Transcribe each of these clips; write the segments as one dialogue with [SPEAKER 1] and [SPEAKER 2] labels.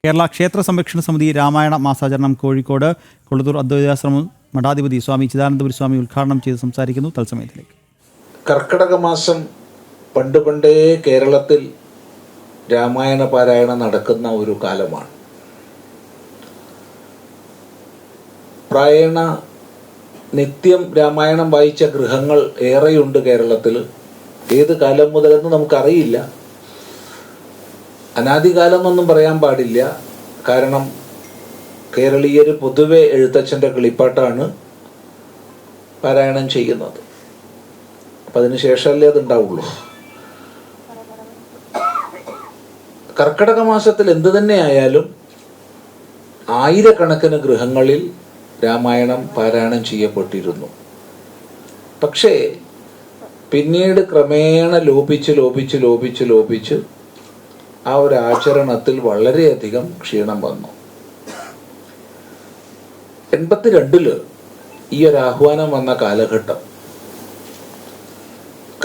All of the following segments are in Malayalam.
[SPEAKER 1] കേരള ക്ഷേത്ര സംരക്ഷണ സമിതി രാമായണ മാസാചരണം കോഴിക്കോട് കൊളുത്തൂർ അദ്വൈതാശ്രമം മഠാധിപതി സ്വാമി ചിദാനന്ദപുരി സ്വാമി ഉദ്ഘാടനം ചെയ്ത് സംസാരിക്കുന്നു. തത്സമയത്തിലേക്ക്.
[SPEAKER 2] കർക്കിടക മാസം പണ്ടേ കേരളത്തിൽ രാമായണ പാരായണം നടക്കുന്ന ഒരു കാലമാണ്. പ്രായണ നിത്യം രാമായണം വായിച്ച ഗൃഹങ്ങൾ ഏറെയുണ്ട് കേരളത്തിൽ. ഏത് കാലം മുതലെന്ന് നമുക്കറിയില്ല. അനാദികാലമൊന്നും പറയാൻ പാടില്ല. കാരണം കേരളീയർ പൊതുവെ എഴുത്തച്ഛൻ്റെ കിളിപ്പാട്ടാണ് പാരായണം ചെയ്യുന്നത്. അപ്പം അതിന് ശേഷമല്ലേ അതുണ്ടാവുള്ളൂ. കർക്കിടക മാസത്തിൽ എന്തു തന്നെ ആയാലും ആയിരക്കണക്കിന് ഗൃഹങ്ങളിൽ രാമായണം പാരായണം ചെയ്യപ്പെട്ടിരുന്നു. പക്ഷേ പിന്നീട് ക്രമേണ ലോപിച്ച് ആ ഒരു ആചരണത്തിൽ വളരെയധികം ക്ഷീണം വന്നു. 82 ഈ ഒരു ആഹ്വാനം വന്ന കാലഘട്ടം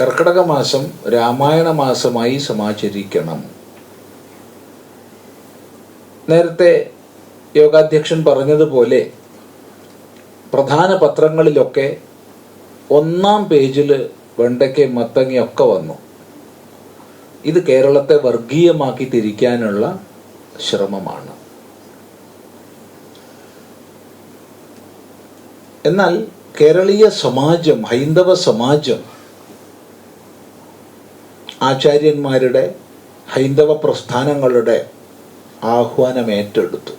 [SPEAKER 2] കർക്കിടക മാസം രാമായണ മാസമായി സമാചരിക്കണം. നേരത്തെ യോഗാധ്യക്ഷൻ പറഞ്ഞതുപോലെ പ്രധാന പത്രങ്ങളിലൊക്കെ 1-ാം പേജിൽ വെണ്ടയ്ക്ക മത്തങ്ങയൊക്കെ വന്നു. ഇത് കേരളത്തെ വർഗീയമാക്കി തിരിക്കാനുള്ള ശ്രമമാണ്. എന്നാൽ കേരളീയ സമാജം, ഹൈന്ദവ സമാജം ആചാര്യന്മാരുടെ, ഹൈന്ദവ പ്രസ്ഥാനങ്ങളുടെ ആഹ്വാനം ഏറ്റെടുത്തു.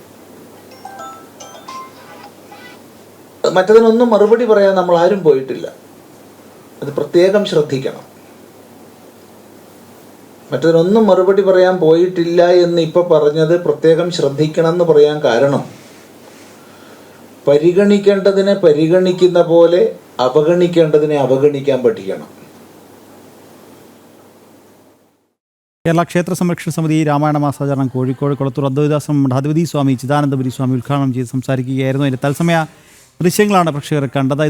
[SPEAKER 2] മറ്റതിനൊന്നും മറുപടി പറയാൻ നമ്മൾ ആരും പോയിട്ടില്ല. അത് പ്രത്യേകം ശ്രദ്ധിക്കണം. മറ്റതിനൊന്നും മറുപടി പറയാൻ പോയിട്ടില്ല എന്ന് ഇപ്പൊ പറഞ്ഞത് പ്രത്യേകം ശ്രദ്ധിക്കണം എന്ന് പറയാൻ കാരണം, പരിഗണിക്കേണ്ടതിനെ പരിഗണിക്കുന്ന പോലെ അവഗണിക്കേണ്ടതിനെ അവഗണിക്കാൻ പഠിക്കണം.
[SPEAKER 1] കേരള ക്ഷേത്ര സംരക്ഷണ സമിതി രാമായണ മാസാചരണം കോഴിക്കോട് കൊളുത്തൂർ അദ്വൈതാശ്രമം മഠാധിപതി സ്വാമി ചിദാനന്ദപുരി സ്വാമി ഉദ്ഘാടനം ചെയ്ത് സംസാരിക്കുകയായിരുന്നു. അതിൻ്റെ തത്സമയ ദൃശ്യങ്ങളാണ് പ്രേക്ഷകർ കണ്ടത്.